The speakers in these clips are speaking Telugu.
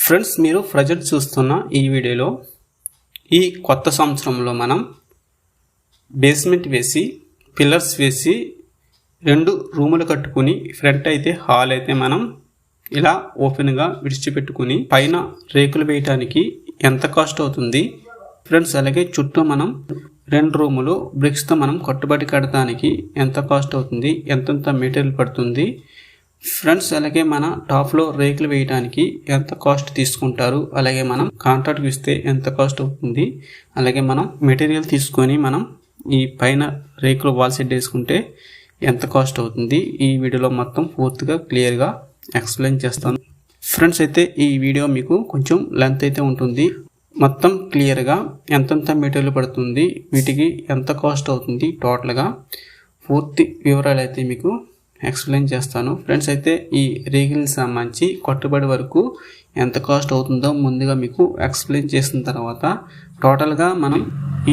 ఫ్రెండ్స్, మీరు ప్రజెంట్ చూస్తున్న ఈ వీడియోలో ఈ కొత్త సంవత్సరంలో మనం బేస్మెంట్ వేసి పిల్లర్స్ వేసి 2 రూములు కట్టుకుని ఫ్రంట్ అయితే హాల్ అయితే మనం ఇలా ఓపెన్గా విడిచిపెట్టుకుని పైన రేకులు వేయడానికి ఎంత కాస్ట్ అవుతుంది ఫ్రెండ్స్, అలాగే చుట్టూ మనం 2 రూములు బ్రిక్స్తో మనం కట్టుబడి కట్టడానికి ఎంత కాస్ట్ అవుతుంది, ఎంతెంత మెటీరియల్ పడుతుంది ఫ్రెండ్స్, అలాగే మన టాప్లో రేకులు వేయడానికి ఎంత కాస్ట్ తీసుకుంటారు, అలాగే మనం కాంట్రాక్ట్కి ఇస్తే ఎంత కాస్ట్ అవుతుంది, అలాగే మనం మెటీరియల్ తీసుకొని మనం ఈ పైన రేకులు వాల్ సెట్ వేసుకుంటే ఎంత కాస్ట్ అవుతుంది ఈ వీడియోలో మొత్తం పూర్తిగా క్లియర్గా ఎక్స్ప్లెయిన్ చేస్తాను ఫ్రెండ్స్. అయితే ఈ వీడియో మీకు కొంచెం లెంత్ అయితే ఉంటుంది. మొత్తం క్లియర్గా ఎంతెంత మెటీరియల్ పడుతుంది, వీటికి ఎంత కాస్ట్ అవుతుంది, టోటల్గా పూర్తి వివరాలు అయితే మీకు ఎక్స్ప్లెయిన్ చేస్తాను ఫ్రెండ్స్. అయితే ఈ రేకులకు సంబంధించి కట్టుబడి వరకు ఎంత కాస్ట్ అవుతుందో ముందుగా మీకు ఎక్స్ప్లెయిన్ చేసిన తర్వాత టోటల్గా మనం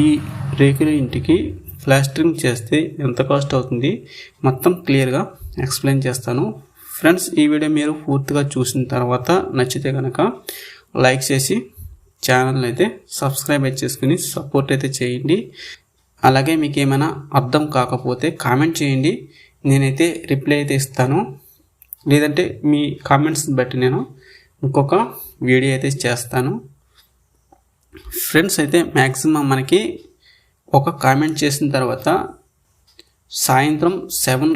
ఈ రేకుల ఇంటికి ప్లాస్టరింగ్ చేస్తే ఎంత కాస్ట్ అవుతుంది మొత్తం క్లియర్గా ఎక్స్ప్లెయిన్ చేస్తాను ఫ్రెండ్స్. ఈ వీడియో మీరు పూర్తిగా చూసిన తర్వాత నచ్చితే కనుక లైక్ చేసి ఛానల్ అయితే సబ్స్క్రైబ్ చేసుకుని సపోర్ట్ అయితే చేయండి. అలాగే మీకు ఏమైనా అర్థం కాకపోతే కామెంట్ చేయండి, నేనైతే రిప్లై అయితే ఇస్తాను. లేదంటే మీ కామెంట్స్ బట్టి నేను ఇంకొక వీడియో అయితే చేస్తాను ఫ్రెండ్స్. అయితే మ్యాక్సిమం మనకి ఒక కామెంట్ చేసిన తర్వాత సాయంత్రం 7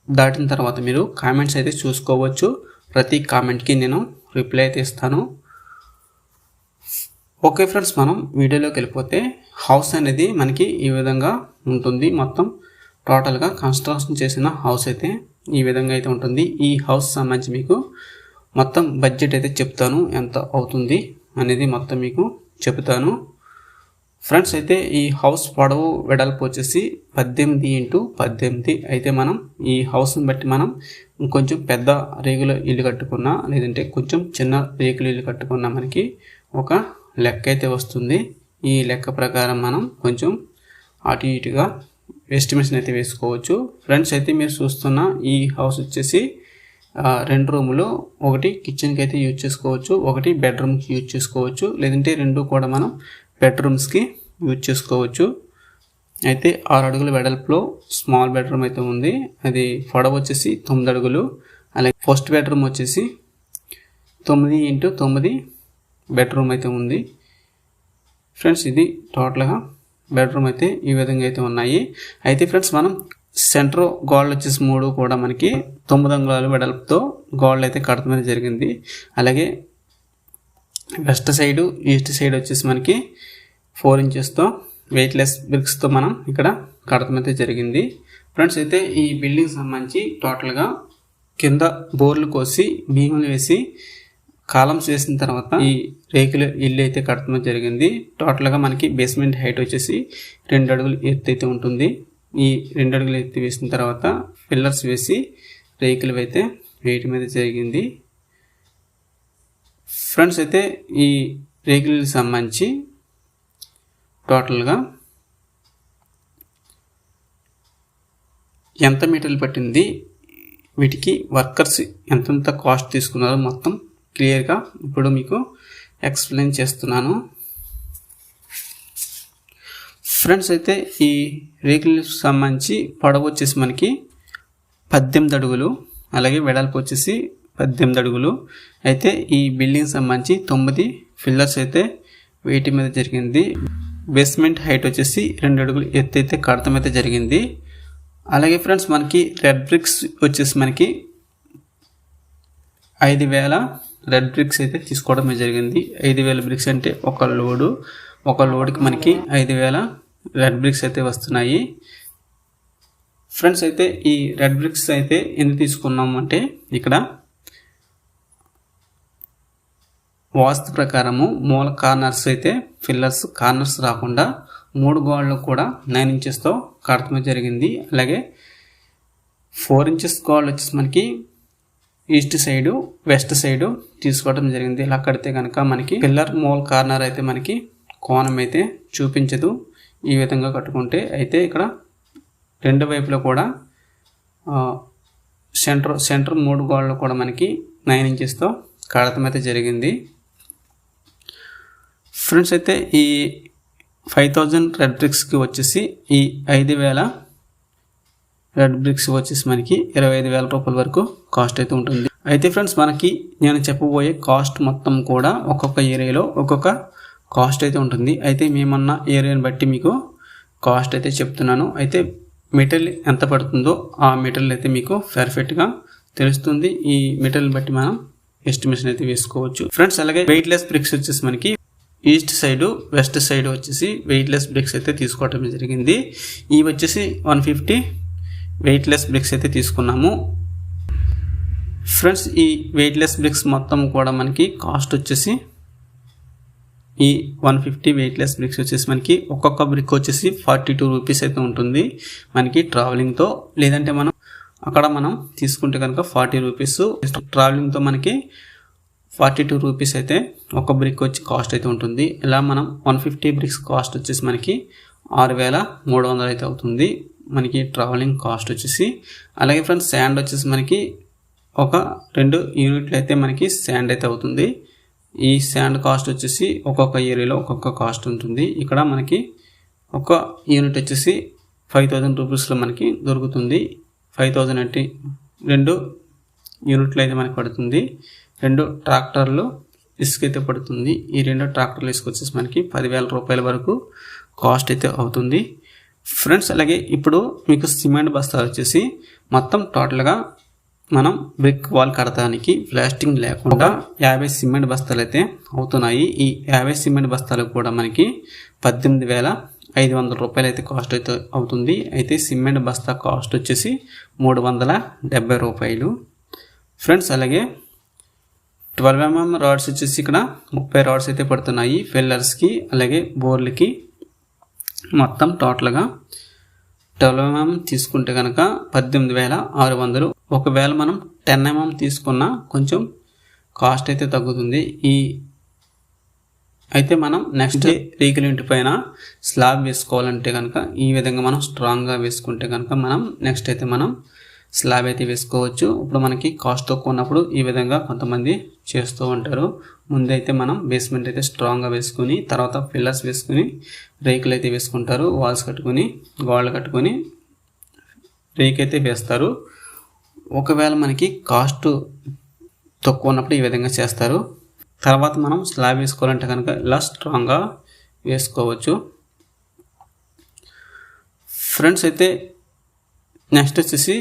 దాటిన తర్వాత మీరు కామెంట్స్ అయితే చూసుకోవచ్చు. ప్రతి కామెంట్కి నేను రిప్లై అయితే ఇస్తాను. ఓకే ఫ్రెండ్స్, మనం వీడియోలోకి వెళ్ళిపోతే హౌస్ అనేది మనకి ఈ విధంగా ఉంటుంది. మొత్తం టోటల్గా కన్స్ట్రక్షన్ చేసిన హౌస్ అయితే ఈ విధంగా అయితే ఉంటుంది. ఈ హౌస్ సంబంధించి మీకు మొత్తం బడ్జెట్ అయితే చెప్తాను, ఎంత అవుతుంది అనేది మొత్తం మీకు చెప్తాను ఫ్రెండ్స్. అయితే ఈ హౌస్ పొడవు వెడల్పు వచ్చేసి 18x18 అయితే మనం ఈ హౌస్ని బట్టి మనం ఇంకొంచెం పెద్ద రేకుల ఇల్లు కట్టుకున్నా లేదంటే కొంచెం చిన్న రేకుల ఇల్లు కట్టుకున్నా మనకి ఒక లెక్క అయితే వస్తుంది. ఈ లెక్క ప్రకారం మనం కొంచెం అటు ఇటుగా ఎస్టిమేషన్ అయితే వేసుకోవచ్చు ఫ్రెండ్స్. అయితే మీరు చూస్తున్న ఈ హౌస్ వచ్చేసి 2 రూములు, ఒకటి కిచెన్కి అయితే యూజ్ చేసుకోవచ్చు, ఒకటి బెడ్రూమ్కి యూజ్ చేసుకోవచ్చు, లేదంటే 2 కూడా మనం బెడ్రూమ్స్కి యూజ్ చేసుకోవచ్చు. అయితే 6 అడుగుల వెడల్పులో స్మాల్ బెడ్రూమ్ అయితే ఉంది. అది పొడవు వచ్చేసి 9 అడుగులు. అలాగే ఫస్ట్ బెడ్రూమ్ వచ్చేసి 9x9 బెడ్రూమ్ అయితే ఉంది ఫ్రెండ్స్. ఇది టోటల్గా బెడ్రూమ్ అయితే ఈ విధంగా అయితే ఉన్నాయి. అయితే ఫ్రెండ్స్, మనం సెంటర్ గోడలు వచ్చేసి 3 కూడా మనకి 9 అంగుళాల వెడల్పుతో గోడలు అయితే కడతమని జరిగింది. అలాగే వెస్ట్ సైడు ఈస్ట్ సైడ్ వచ్చేసి మనకి 4 ఇంచెస్తో వెయిట్లెస్ బ్రిక్స్తో మనం ఇక్కడ కడతమైతే జరిగింది ఫ్రెండ్స్. అయితే ఈ బిల్డింగ్ సంబంధించి టోటల్గా కింద బోర్లు కోసి భీములు వేసి కాలమ్స్ వేసిన తర్వాత ఈ రేకుల ఇల్లు అయితే కట్టడం జరిగింది. టోటల్గా మనకి బేస్మెంట్ హైట్ వచ్చేసి 2 అడుగులు ఎత్తు అయితే ఉంటుంది. ఈ 2 అడుగులు ఎత్తి వేసిన తర్వాత పిల్లర్స్ వేసి రేకులు అయితే వేయటం అయితే జరిగింది ఫ్రెండ్స్. అయితే ఈ రేకులకు సంబంధించి టోటల్గా ఎంత మీటర్లు పట్టింది, వీటికి వర్కర్స్ ఎంతెంత కాస్ట్ తీసుకున్నారో మొత్తం క్లియర్గా ఇప్పుడు మీకు ఎక్స్ప్లెయిన్ చేస్తున్నాను ఫ్రెండ్స్. అయితే ఈ రేకులకు సంబంధించి పొడవు వచ్చేసి మనకి 18 అడుగులు, అలాగే వెడల్పు వచ్చేసి 18 అడుగులు. అయితే ఈ బిల్డింగ్ సంబంధించి 9 పిల్లర్స్ అయితే వేయటం మీద జరిగింది. బేస్మెంట్ హైట్ వచ్చేసి 2 అడుగులు ఎత్తు అయితే కడతం అయితే జరిగింది. అలాగే ఫ్రెండ్స్, మనకి రెడ్ బ్రిక్స్ వచ్చేసి మనకి 5,000 రెడ్ బ్రిక్స్ అయితే తీసుకోవడం జరిగింది. 5,000 బ్రిక్స్ అంటే ఒక లోడ్కి మనకి 5,000 రెడ్ బ్రిక్స్ అయితే వస్తున్నాయి ఫ్రెండ్స్. అయితే ఈ రెడ్ బ్రిక్స్ అయితే ఎందుకు తీసుకున్నాము అంటే ఇక్కడ వాస్తు ప్రకారము మూల కార్నర్స్ అయితే పిల్లర్స్ కార్నర్స్ రాకుండా 3 గోడలు కూడా 9 ఇంచెస్తో కడతమే జరిగింది. అలాగే 4 ఇంచెస్ గోడలు వచ్చేసి మనకి ఈస్ట్ సైడు వెస్ట్ సైడు తీసుకోవడం జరిగింది. ఇలా కడితే కనుక మనకి పిల్లర్ మూల కార్నర్ అయితే మనకి కోణం అయితే చూపించదు ఈ విధంగా కట్టుకుంటే. అయితే ఇక్కడ 2 వైపులో కూడా సెంటర్ 3 గోడలు కూడా మనకి 9 ఇంచెస్తో కడతం అయితే జరిగింది. ఫ్రెండ్స్ అయితే ఈ 5000 రెడ్ బ్రిక్స్కి వచ్చేసి ఈ 5000 రెడ్ బ్రిక్స్ వచ్చేసి మనకి 25,000 రూపాయల వరకు కాస్ట్ అయితే ఉంటుంది. అయితే ఫ్రెండ్స్ మనకి నేను చెప్పబోయే కాస్ట్ మొత్తం కూడా ఒక్కొక్క ఏరియాలో ఒక్కొక్క కాస్ట్ అయితే ఉంటుంది. అయితే మేమన్న ఏరియాని బట్టి మీకు కాస్ట్ అయితే చెప్తున్నాను. అయితే మెటీరియల్ ఎంత పడుతుందో ఆ మెటీరియల్ అయితే మీకు పర్ఫెక్ట్గా తెలుస్తుంది. ఈ మెటీరియల్ బట్టి మనం ఎస్టిమేషన్ అయితే వేసుకోవచ్చు ఫ్రెండ్స్. అలాగే వెయిట్లెస్ బ్రిక్స్ వచ్చేసి మనకి ఈస్ట్ సైడ్ వెస్ట్ సైడ్ వచ్చేసి వెయిట్లెస్ బ్రిక్స్ అయితే తీసుకోవడం జరిగింది. ఇవి వచ్చేసి 150 వెయిట్లెస్ బ్రిక్స్ అయితే తీసుకున్నాము ఫ్రెండ్స్. ఈ వెయిట్లెస్ బ్రిక్స్ మొత్తం కూడా మనకి కాస్ట్ వచ్చేసి ఈ 150 వెయిట్లెస్ బ్రిక్స్ వచ్చేసి మనకి ఒక్కొక్క బ్రిక్ వచ్చేసి 42 రూపీస్ అయితే ఉంటుంది మనకి ట్రావెలింగ్తో. లేదంటే మనం తీసుకుంటే కనుక 40 రూపీస్, ట్రావెలింగ్తో మనకి 42 రూపీస్ అయితే ఒక బ్రిక్ వచ్చి కాస్ట్ అయితే ఉంటుంది. ఇలా మనం 150 బ్రిక్స్ కాస్ట్ వచ్చేసి మనకి 6,300 అయితే అవుతుంది మనకి ట్రావెలింగ్ కాస్ట్ వచ్చేసి. అలాగే ఫ్రెండ్స్ శాండ్ వచ్చేసి మనకి ఒక 2 యూనిట్లు అయితే మనకి శాండ్ అయితే అవుతుంది. ఈ శాండ్ కాస్ట్ వచ్చేసి ఒక్కొక్క ఏరియాలో ఒక్కొక్క కాస్ట్ ఉంటుంది. ఇక్కడ మనకి ఒక యూనిట్ వచ్చేసి 5,000 రూపీస్లో మనకి దొరుకుతుంది. 5,000 అంటే 2 యూనిట్లు అయితే మనకి పడుతుంది. 2 ట్రాక్టర్లు ఇసుక అయితే పడుతుంది. ఈ 2 ట్రాక్టర్లు ఇసుక వచ్చేసి మనకి 10,000 రూపాయల వరకు కాస్ట్ అయితే అవుతుంది ఫ్రెండ్స్. అలాగే ఇప్పుడు మీకు సిమెంట్ బస్తాలు వచ్చేసి మొత్తం టోటల్గా మనం బ్రిక్ వాల్ కడతానికి ప్లాస్టింగ్ లేకుండా 50 సిమెంట్ బస్తాలు అయితే అవుతున్నాయి. ఈ 50 సిమెంట్ బస్తాలు కూడా మనకి 18,500 రూపాయలు అయితే కాస్ట్ అయితే అవుతుంది. అయితే సిమెంట్ బస్తా కాస్ట్ వచ్చేసి 370 రూపాయలు ఫ్రెండ్స్. అలాగే 12 mm రాడ్స్ వచ్చేసి ఇక్కడ 30 రాడ్స్ అయితే పడుతున్నాయి ఫిల్లర్స్కి అలాగే బోర్లకి. మొత్తం టోటల్గా 12 mm తీసుకుంటే కనుక 18,600. ఒకవేళ మనం 10 mm తీసుకున్నా కొంచెం కాస్ట్ అయితే తగ్గుతుంది. అయితే మనం నెక్స్ట్ రేకుల ఇంటి పైన స్లాబ్ వేసుకోవాలంటే కనుక ఈ విధంగా మనం స్ట్రాంగ్గా వేసుకుంటే కనుక మనం నెక్స్ట్ అయితే మనం స్లాబ్ అయితే వేసుకోవచ్చు. ఇప్పుడు మనకి కాస్ట్ తక్కువ ఉన్నప్పుడు ఈ విధంగా కొంతమంది చేస్తూ ఉంటారు. ముందైతే మనం బేస్మెంట్ అయితే స్ట్రాంగ్గా వేసుకుని తర్వాత పిల్లర్స్ వేసుకుని రేకులు అయితే వేసుకుంటారు. వాల్స్ కట్టుకుని గోడలు కట్టుకొని రేక్ అయితే వేస్తారు. ఒకవేళ మనకి కాస్ట్ తక్కువ ఉన్నప్పుడు ఈ విధంగా చేస్తారు. తర్వాత మనం స్లాబ్ వేసుకోవాలంటే కనుక ఇలా స్ట్రాంగ్గా వేసుకోవచ్చు ఫ్రెండ్స్. అయితే నెక్స్ట్ వచ్చేసి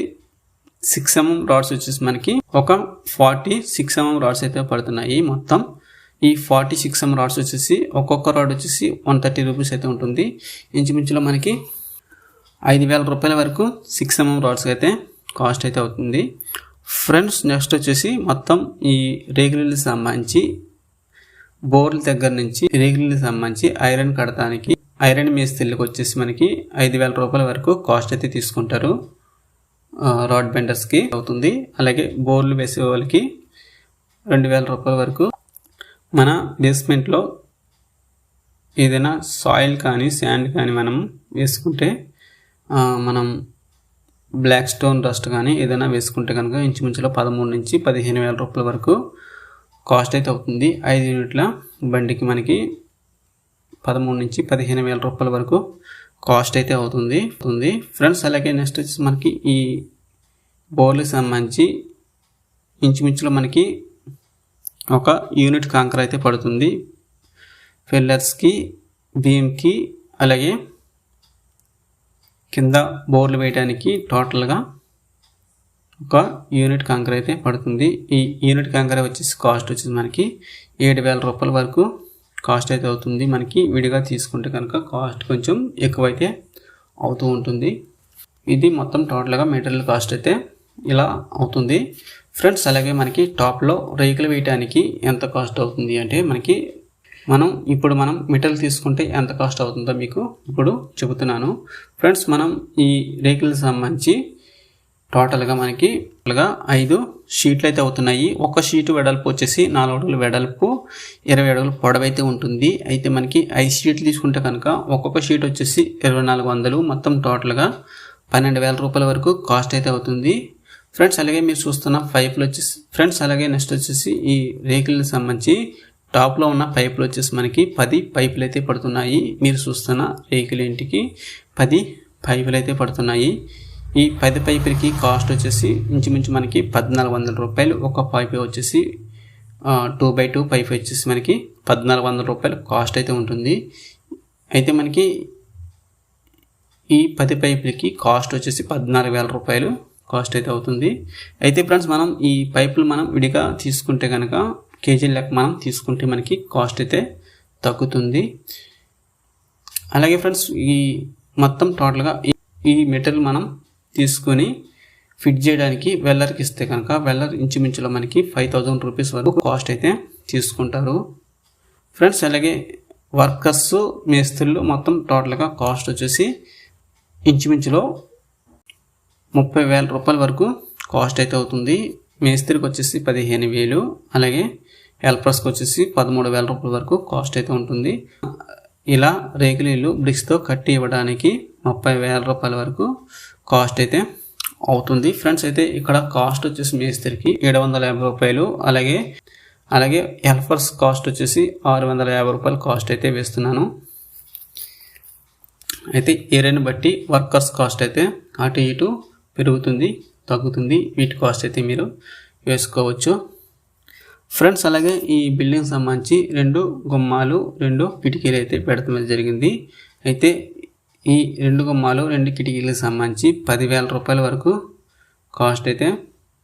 6 mm రాడ్స్ వచ్చేసి మనకి ఒక 46 mm రాడ్స్ అయితే పడుతున్నాయి మొత్తం. ఈ 46 mm రాడ్స్ వచ్చేసి ఒక్కొక్క రాడ్ వచ్చేసి 130 రూపీస్ అయితే ఉంటుంది. ఇంచుమించులో మనకి 5,000 రూపాయల వరకు 6 mm రాడ్స్ అయితే కాస్ట్ అయితే అవుతుంది ఫ్రెండ్స్. నెక్స్ట్ వచ్చేసి మొత్తం ఈ రేకులకు సంబంధించి బోర్ల దగ్గర నుంచి రేకులకు సంబంధించి ఐరన్ కడతానికి ఐరన్ మేస్త్రీలకు వచ్చేసి మనకి 5,000 రూపాయల వరకు కాస్ట్ అయితే తీసుకుంటారు. రాడ్ బెండర్స్కి అవుతుంది. అలాగే బోర్లు వేసే వాళ్ళకి 2,000 రూపాయల వరకు. మన బేస్మెంట్లో ఏదైనా సాయిల్ కానీ శాండ్ కానీ మనం వేసుకుంటే మనం బ్లాక్ స్టోన్ డస్ట్ కానీ ఏదైనా వేసుకుంటే కనుక ఇంచుమించులో 13,000 నుంచి 15,000 రూపాయల వరకు కాస్ట్ అయితే అవుతుంది. 5 యూనిట్ల బండికి మనకి 13,000 నుంచి 15,000 రూపాయల వరకు కాస్ట్ అయితే అవుతుంది ఫ్రెండ్స్. అలాగే నెక్స్ట్ వచ్చేసి మనకి ఈ బోర్లకు సంబంధించి ఇంచుమించులో మనకి ఒక యూనిట్ కాంకర్ అయితే పడుతుంది ఫిల్లర్స్కి బీమ్కి. అలాగే కింద బోర్లు వేయడానికి టోటల్గా ఒక యూనిట్ కాంకర్ అయితే పడుతుంది. ఈ యూనిట్ కాంకర్ వచ్చేసి కాస్ట్ వచ్చేసి మనకి 7,000 రూపాయల వరకు కాస్ట్ అయితే అవుతుంది. మనకి విడిగా తీసుకుంటే కనుక కాస్ట్ కొంచెం ఎక్కువైతే అవుతూ ఉంటుంది. ఇది మొత్తం టోటల్గా మెటీరియల్ కాస్ట్ అయితే ఇలా అవుతుంది ఫ్రెండ్స్. అలాగే మనకి టాప్లో రేకులు వేయడానికి ఎంత కాస్ట్ అవుతుంది అంటే మనకి ఇప్పుడు మనం మెటీరియల్ తీసుకుంటే ఎంత కాస్ట్ అవుతుందో మీకు ఇప్పుడు చెబుతున్నాను ఫ్రెండ్స్. మనం ఈ రేకులకు సంబంధించి టోటల్గా మనకి 5 షీట్లు అయితే అవుతున్నాయి. ఒక షీటు వెడల్పు వచ్చేసి 4 అడుగులు వెడల్పు 20 అడుగులు పొడవైతే ఉంటుంది. అయితే మనకి 5 షీట్లు తీసుకుంటే కనుక ఒక్కొక్క షీట్ వచ్చేసి 2,400. మొత్తం టోటల్గా 12,000 రూపాయల వరకు కాస్ట్ అయితే అవుతుంది ఫ్రెండ్స్. అలాగే మీరు చూస్తున్న పైపులు వచ్చేసి ఫ్రెండ్స్ అలాగే నెక్స్ట్ వచ్చేసి ఈ రేకులకు సంబంధించి టాప్లో ఉన్న పైపులు వచ్చేసి మనకి 10 పైపులు అయితే పడుతున్నాయి. మీరు చూస్తున్న రేకుల ఇంటికి 10 పైపులు అయితే పడుతున్నాయి. ఈ 10 పైపులకి కాస్ట్ వచ్చేసి ఇంచుమించు మనకి 1400 రూపాయలు. ఒక పైపు వచ్చేసి 2x2 పైప్ వచ్చేసి మనకి 1400 రూపాయలు కాస్ట్ అయితే ఉంటుంది. అయితే మనకి ఈ 10 పైపులకి కాస్ట్ వచ్చేసి 14,000 రూపాయలు కాస్ట్ అయితే అవుతుంది. అయితే ఫ్రెండ్స్ మనం ఈ పైపులు మనం విడిగా తీసుకుంటే కనుక కేజీ లెక్క మనం తీసుకుంటే మనకి కాస్ట్ అయితే తగ్గుతుంది. అలాగే ఫ్రెండ్స్ ఈ మొత్తం టోటల్గా ఈ మెటీరియల్ మనం తీసుకొని ఫిట్ చేయడానికి వెల్లర్కి ఇస్తే కనుక వెల్లర్ ఇంచుమించులో మనకి 5,000 రూపీస్ వరకు కాస్ట్ అయితే తీసుకుంటారు ఫ్రెండ్స్. అలాగే వర్కర్స్ మేస్త్రులు మొత్తం టోటల్గా కాస్ట్ వచ్చేసి ఇంచుమించులో 30,000 రూపాయల వరకు కాస్ట్ అయితే అవుతుంది. మేస్త్రికి వచ్చేసి 15,000, అలాగే హెల్పర్స్కి వచ్చేసి 13,000 రూపాయల వరకు కాస్ట్ అయితే ఉంటుంది. ఇలా రేకుల ఇల్లు బ్రిక్స్తో కట్టి ఇవ్వడానికి 30,000 రూపాయల వరకు కాస్ట్ అయితే అవుతుంది ఫ్రెండ్స్. అయితే ఇక్కడ కాస్ట్ వచ్చేసి మేస్త్రికి 750 రూపాయలు, అలాగే హెల్పర్స్ కాస్ట్ వచ్చేసి 650 రూపాయలు కాస్ట్ అయితే వేస్తున్నాను. అయితే ఏరియాని బట్టి వర్కర్స్ కాస్ట్ అయితే అటు ఇటు పెరుగుతుంది తగ్గుతుంది. వీటి కాస్ట్ అయితే మీరు వేసుకోవచ్చు ఫ్రెండ్స్. అలాగే ఈ బిల్డింగ్ సంబంధించి 2 గుమ్మాలు 2 కిటికీలు అయితే పెడతాం జరిగింది. అయితే ఈ 2 గుమ్మాలు 2 కిటికీలకు సంబంధించి 10,000 రూపాయల వరకు కాస్ట్ అయితే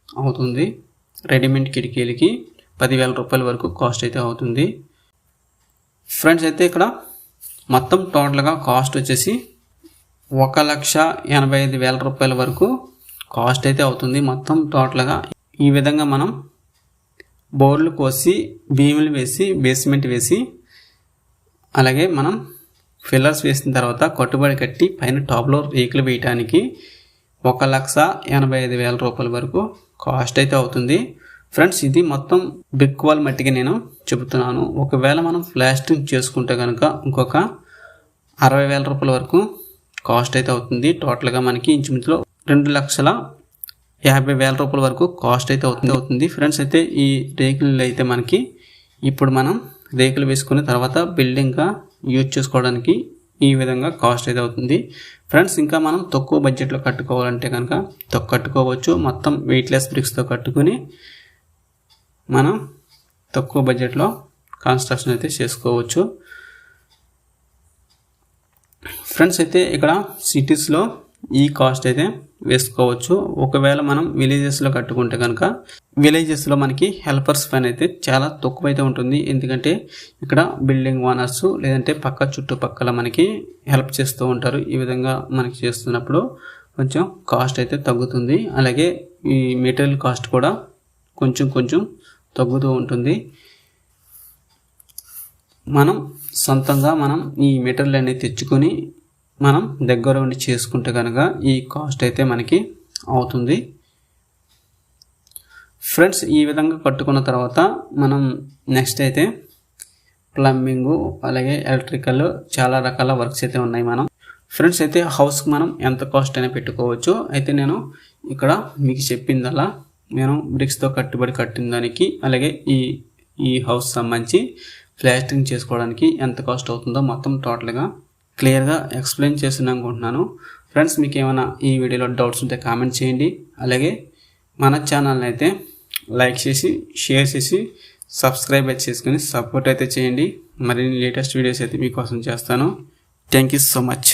అవుతుంది. రెడీమేడ్ కిటికీలకి 10,000 రూపాయల వరకు కాస్ట్ అయితే అవుతుంది ఫ్రెండ్స్. అయితే ఇక్కడ మొత్తం టోటల్గా కాస్ట్ వచ్చేసి 1,85,000 రూపాయల వరకు కాస్ట్ అయితే అవుతుంది మొత్తం టోటల్గా. ఈ విధంగా మనం బోర్లు కోసి బీములు వేసి బేస్మెంట్ వేసి అలాగే మనం ఫిల్లర్స్ వేసిన తర్వాత కట్టుబడి కట్టి పైన టాప్లో రేకులు వేయడానికి 1,85,000 రూపాయల వరకు కాస్ట్ అయితే అవుతుంది ఫ్రెండ్స్. ఇది మొత్తం బ్రిక్ వాల్ మట్టికి నేను చెబుతున్నాను. ఒకవేళ మనం ప్లాస్టింగ్ చేసుకుంటే కనుక ఇంకొక 60,000 రూపాయల వరకు కాస్ట్ అయితే అవుతుంది. టోటల్గా మనకి ఇంచుమించులో 2,50,000 రూపాయల వరకు కాస్ట్ అయితే అవుతుంది ఫ్రెండ్స్. అయితే ఈ రేకులు అయితే మనకి ఇప్పుడు మనం రేకులు వేసుకున్న తర్వాత బిల్డింగ్గా యూజ్ చేసుకోవడానికి ఈ విధంగా కాస్ట్ అయితే అవుతుంది ఫ్రెండ్స్. ఇంకా మనం తక్కువ బడ్జెట్లో కట్టుకోవాలంటే కనుక కట్టుకోవచ్చు. మొత్తం వెయిట్లెస్ బ్రిక్స్తో కట్టుకుని మనం తక్కువ బడ్జెట్లో కన్స్ట్రక్షన్ అయితే చేసుకోవచ్చు ఫ్రెండ్స్. అయితే ఇక్కడ సిటీస్లో ఈ కాస్ట్ అయితే వేసుకోవచ్చు. ఒకవేళ మనం విలేజెస్లో కట్టుకుంటే కనుక విలేజెస్లో మనకి హెల్పర్స్ పైన అయితే చాలా తక్కువ అయితే ఉంటుంది. ఎందుకంటే ఇక్కడ బిల్డింగ్ ఓనర్స్ లేదంటే చుట్టుపక్కల మనకి హెల్ప్ చేస్తూ ఉంటారు. ఈ విధంగా మనకి చేస్తున్నప్పుడు కొంచెం కాస్ట్ అయితే తగ్గుతుంది. అలాగే ఈ మెటీరియల్ కాస్ట్ కూడా కొంచెం తగ్గుతూ ఉంటుంది. మనం సొంతంగా మనం ఈ మెటీరియల్ అనేది తెచ్చుకొని మనం దగ్గర ఉండి చేసుకుంటే కనుక ఈ కాస్ట్ అయితే మనకి అవుతుంది ఫ్రెండ్స్. ఈ విధంగా కట్టుకున్న తర్వాత మనం నెక్స్ట్ అయితే ప్లంబింగు అలాగే ఎలక్ట్రికల్ చాలా రకాల వర్క్స్ అయితే ఉన్నాయి మనం ఫ్రెండ్స్. అయితే హౌస్కి మనం ఎంత కాస్ట్ అయినా పెట్టుకోవచ్చు. అయితే నేను ఇక్కడ మీకు చెప్పిందల్లా నేను బ్రిక్స్తో కట్టుబడి కట్టిన దానికి అలాగే ఈ హౌస్ సంబంధించి ప్లాస్టింగ్ చేసుకోవడానికి ఎంత కాస్ట్ అవుతుందో మొత్తం టోటల్గా క్లియర్గా ఎక్స్ప్లెయిన్ చేస్తున్నాను అనుకుంటున్నాను ఫ్రెండ్స్. మీకు ఏమైనా ఈ వీడియోలో డౌట్స్ ఉంటే కామెంట్ చేయండి. అలాగే మన ఛానల్ని అయితే లైక్ చేసి షేర్ చేసి సబ్స్క్రైబ్ అయితే చేసుకుని సపోర్ట్ అయితే చేయండి. మరిన్ని లేటెస్ట్ వీడియోస్ అయితే మీకోసం చేస్తాను. Thank you so much.